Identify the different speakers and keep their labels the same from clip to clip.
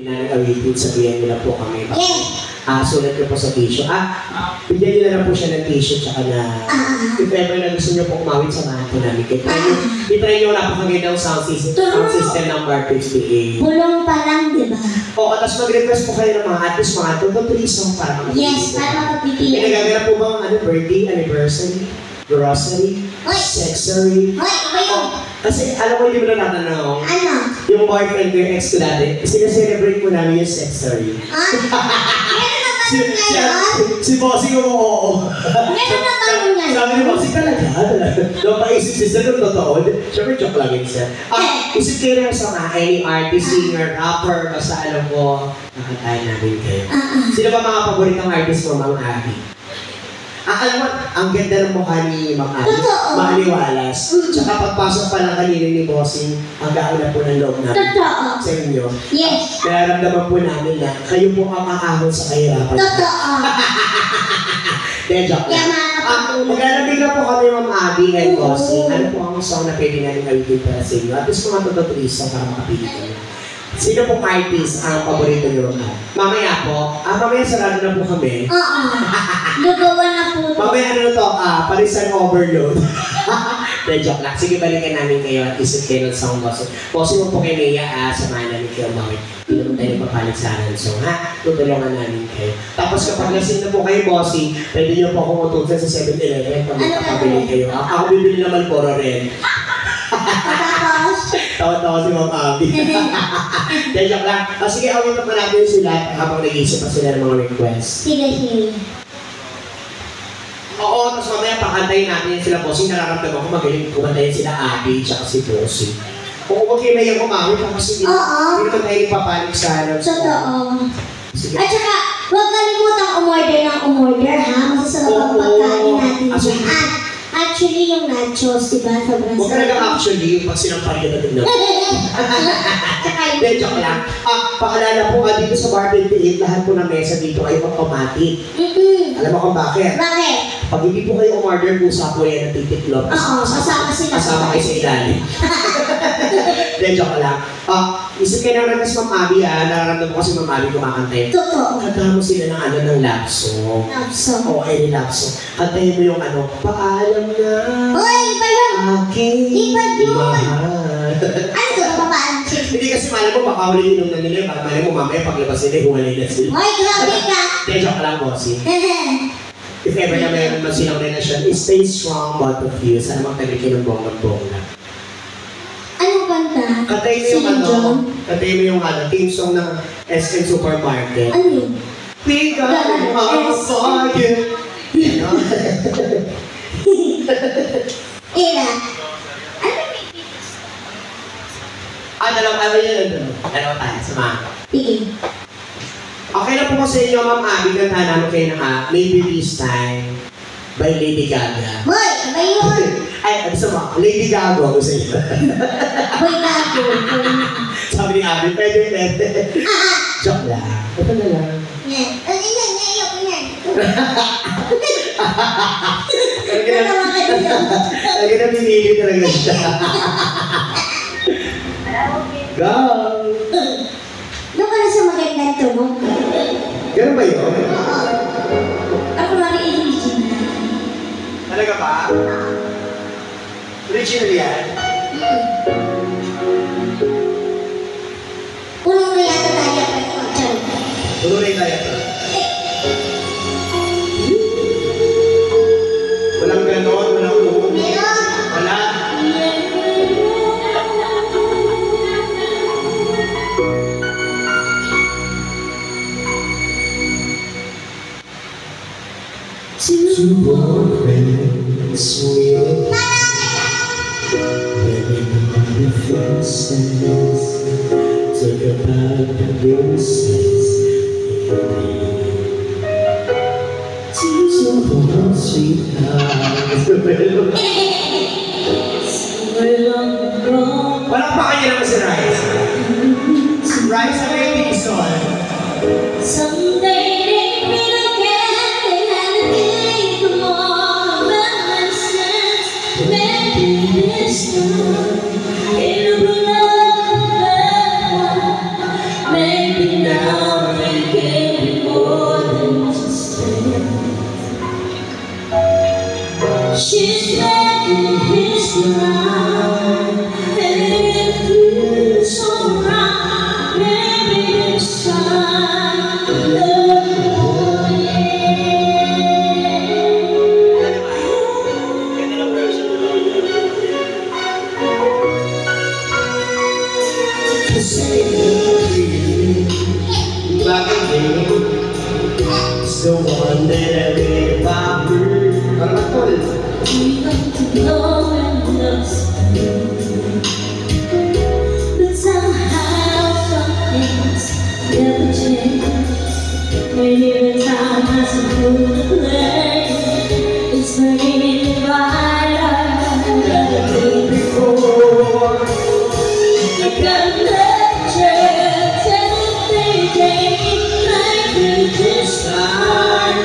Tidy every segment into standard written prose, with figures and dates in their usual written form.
Speaker 1: Awitin, sabihan nila po kami. Sulat ko po sa tissue. Bigyan nila na po siya ng tissue tsaka na if ever na gusto nyo po umawit sa mga po namin. I-try nyo napakagandang sound system ng Bar 58.
Speaker 2: Bulong pa lang, di ba?
Speaker 1: Oo, tapos mag-request po kayo ng mga at least mga 2-3 songs para makapipili.
Speaker 2: Yes, para makapipili.
Speaker 1: Pinagaganap po ba ang birthday, anniversary, grocery, sexuary? Kasi alam mo, hindi mo na natanong.
Speaker 2: Ano?
Speaker 1: Yung boyfriend ko, yung ex ko dati, sinaselebrate mo namin yung sexuary. Si Bossing ko, oo.
Speaker 2: Meron na tanong ngayon.
Speaker 1: Sabi ni Bossing, talaga. Nung paisip siya, nung totoo. Siyempre, joke lang yun siya. Isip kayo na sa any artist, singer, rapper, basta alam ko, nakatayin namin kayo. Sino ba mga paboritang artist mo, Mang Abby? Alam mo, ang ganda ng mukha ni Mang Abby. Maaliwalas. Tsaka pagpasok pa lang kanina ni Bossing, ang gaano na po ng loob namin.
Speaker 2: Totoo.
Speaker 1: Sa inyo.
Speaker 2: Yes.
Speaker 1: Nararamdaman po namin na kayo po ang makahon sa kahirapan.
Speaker 2: Totoo.
Speaker 1: Then, joke lang. Maglalabig na po kami, Ma'am Abby, ngayon, Bossing. Ano po ang song na pwede namin awitin para sa inyo? At least mga totoo-trisa para makapili kayo. Sino pong artist ang paborito niyo? Mamaya po. Mamaya sarado na po kami.
Speaker 2: Oo. Lugawa na po.
Speaker 1: Mamaya ano to? Parisan overload. Then, joke lang. Sige, balikan namin kayo at isip kayo ng song, Bossing. Bossing mo po kayo, Mia, samahan namin kayo umawit. Hindi naman tayo papaligsanan. So, tutulungan namin kayo. Tapos kapag lasing na po kayo, Bossing, pwede niyo po akong utusan sa 7-Eleven pag magkakabili kayo. Ako bibili naman Malboro rin. Tawa-tawa si Ma'am Abby. Then, joke lang. Sige, awin na pa natin sila habang nag-iisip pa sila ng mga request.
Speaker 2: Sige.
Speaker 1: Oo, tapos mamaya pakantayin natin sila, Bossing. Nararamdaman ko magaling kumantayin sila Abby tsaka si Bossing. Kung huwag kayo na yung umawit, kasi hindi naman tayo ipapalig sa alam.
Speaker 2: Totoo. At saka, huwag kalimutang umorder, ha? Masasarap ang pagkain natin. Actually, yung nachos, diba? Sobrang
Speaker 1: huwag ka nag-actually yung pag sinampal ka natin na. Then, joke lang. Paalala po dito sa Bar 58, lahat po ng mesa dito ay automatic. Alam mo kung bakit?
Speaker 2: Bakit?
Speaker 1: Pag hindi po kayo umorder, pusa po yan ng titiklop.
Speaker 2: Oo, kasama sila.
Speaker 1: Kasama kayo sa ilalim. Then, joke lang. Isip kayo naman mas Ma'am Abby, nararamdaman ko kasi Ma'am Abby kumakantay.
Speaker 2: Totoo.
Speaker 1: Kantahan mo sila ng love song.
Speaker 2: Love song.
Speaker 1: Oo, any love song. Kantahin mo yung paalam na.
Speaker 2: Uy, iba yun.
Speaker 1: Aking
Speaker 2: mahal. Ano ka ba paalam siya?
Speaker 1: Hindi kasi malay mo, baka huli inom na nila. Malay mo, mamaya paglabas nila, huwalay na sila.
Speaker 2: Uy, grabe ka.
Speaker 1: Then, joke lang, Bossing. If ever na mayroon man silang relasyon, stay strong, both of you. Sana magtagikin ng bonggang-bongga.
Speaker 2: Anong kanta?
Speaker 1: Kantayin mo yung theme song ng SM Supermarket.
Speaker 2: Ano yun?
Speaker 1: We got it all for you.
Speaker 2: Ira.
Speaker 1: Dalawa tayo, samahan.
Speaker 2: Sige.
Speaker 1: Okay na po ko sa inyo, Ma'am Abby, kantahan namin kayo ng Maybe This Time by Lady Gaga.
Speaker 2: Hoy, iba yun.
Speaker 1: Ay, sama, Lady Gaga ako sa inyo.
Speaker 2: Hoy, gago.
Speaker 1: Sabi ni Abby, pwede. Joke lang. Ito na lang.
Speaker 2: Yan.
Speaker 1: Talaga na pinili talaga siya. Go!
Speaker 2: Doon ka na sa magandang tunog.
Speaker 1: Ganun ba yun?
Speaker 2: Ako lang original.
Speaker 1: Talaga ba? Original yan?
Speaker 2: Punong na yata tayo.
Speaker 1: Puno na yung tayo. Walang ganon, walang umun. Wala. To walk with sweet living on the fences, talk about the roses to hold sweetheart. Walang pa kanya naman si Rice. Rice ang may Dixon.
Speaker 2: Someday they meet again and the day tomorrow. tonight, and it feels so right. Maybe this time,
Speaker 1: it's the one that I read about.
Speaker 2: we got to know and love you. But somehow some things never change. Maybe the time hasn't put the place. It's burning brighter than the day before. I got legends and they take like this time.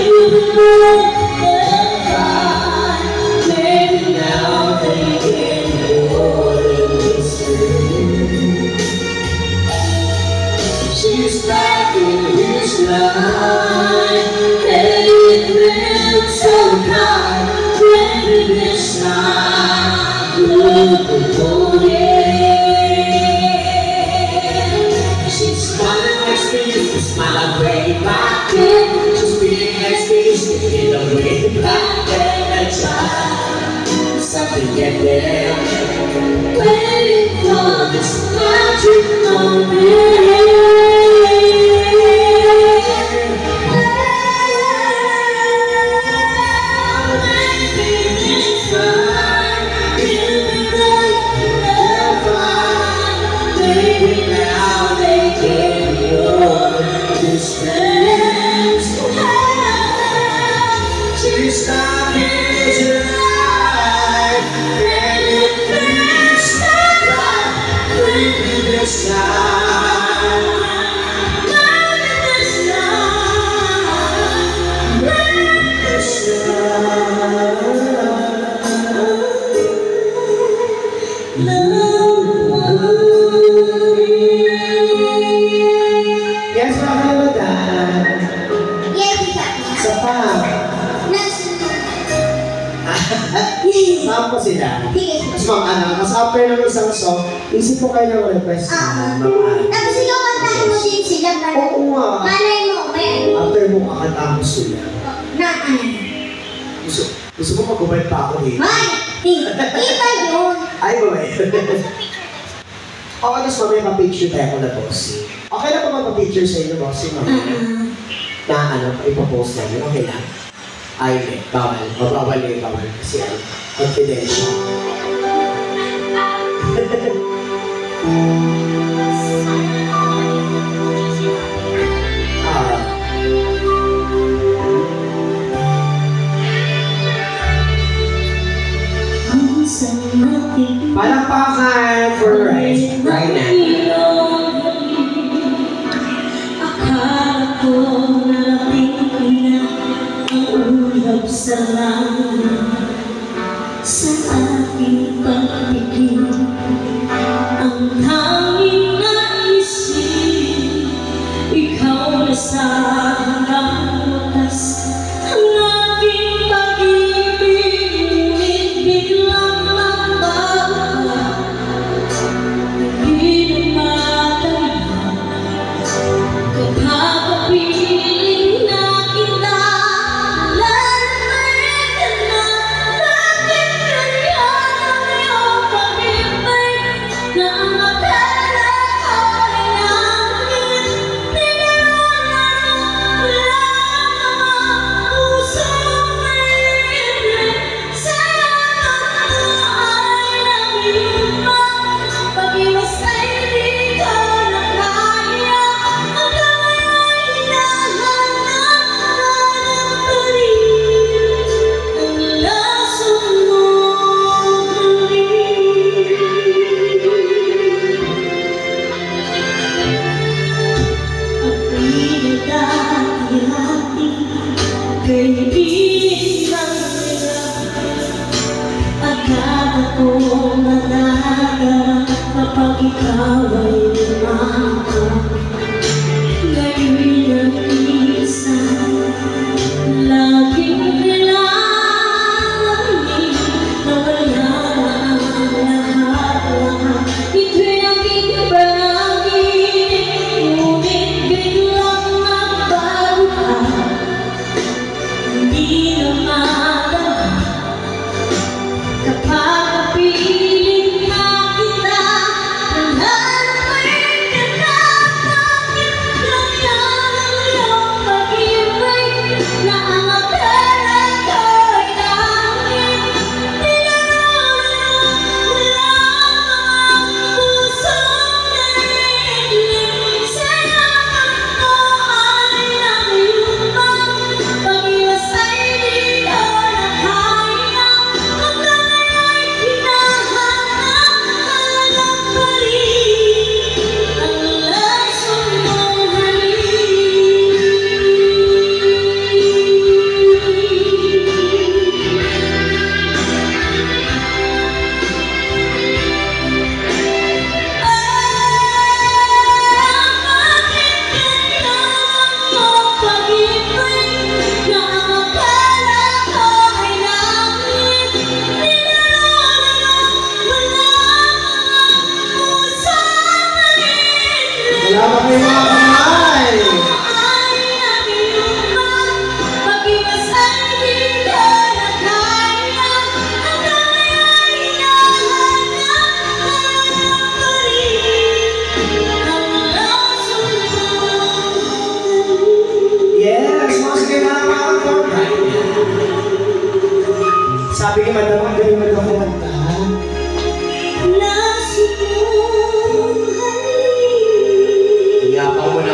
Speaker 2: Even though they're fine, maybe now they get more than this. She's back in his life, and it feels so kind. Maybe this time, look for it. She's smiling next to you, she's smiling way back then. She's feeling next to you, she's feeling way back then. That's something get there. Waiting for this magic moment.
Speaker 1: She's not here tonight, and it feels so right. Maybe this time, maybe this time, maybe this time. Yes, Madam.
Speaker 2: Yes,
Speaker 1: Sa pa. Saan po sila? Mas mas after ng isang song, isip po kayo ng request na mga
Speaker 2: tapos ikaw kantahin mo din sila.
Speaker 1: Oo nga.
Speaker 2: Malay mo, may
Speaker 1: After mo kakatapos sila.
Speaker 2: na
Speaker 1: Gusto mo mag-ubay pa ako eh.
Speaker 2: May! Iba yun!
Speaker 1: Ay, babay. Okay, tapos mamaya pa-picture tayo ko na bossy. Okay na pa magpa-picture sa inyo, bossy, mamaya? Na ipopost namin. Okay lang? Ay, hindi. Bawal. Bawal. Kasi confidential. Palakpakan for Rhina.
Speaker 2: Akala ko narating ko na ang ulap sa langit. Sa aking pagpipig, ang tanging naisip, ikaw na sa hanggang wakas. Ang aking pag-ibig, ngunit biglang nagbago. Hindi na matalihan kapag piling na kita. Lalapit ka na, bakit ganyan ang iyong pag-ibig? Na ang akala ko ay langit, tinanong lang pusong mahilig. Sayang ay nanghihimbang, pag-iwas ay di ko na kaya. Hanggang ngayon hinahanap pa rin ang laso mo muli. At pinagdati-hati, kaibigan nila. Akala ko managarap kapag ikaw ay lumakad. Ngayon ang isa, laging kailangan na wala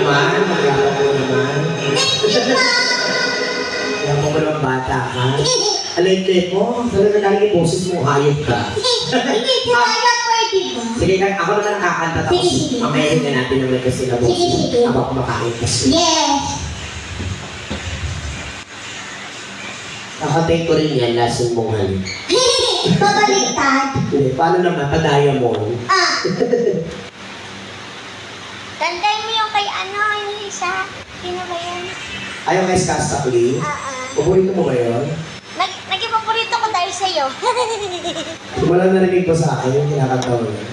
Speaker 1: naman. Magyapang mo naman. Magyapang mo naman bata ka. Alay-lay mo. Talaga galing yung boses mo. Hayop ka.
Speaker 3: Hindi kaya pwede ba?
Speaker 1: Sige, ako naman kakanta. Tapos mamayahin na natin naman kasi na boses.
Speaker 3: Sige.
Speaker 1: Habang kumakain kasi.
Speaker 3: Yes!
Speaker 1: Kakatay ko rin yan. Lasin mong halik.
Speaker 3: Babaliktad.
Speaker 1: Paano naman? Pa-diamond.
Speaker 3: Tandaan mo yung kay ano, yung isa. Sino ba yun?
Speaker 1: Ayaw kay Skastakli? Paborito mo ba yun?
Speaker 3: Naging paborito ko dahil sa'yo.
Speaker 1: Walang narinig pa sa akin yung kinakanta mo yun.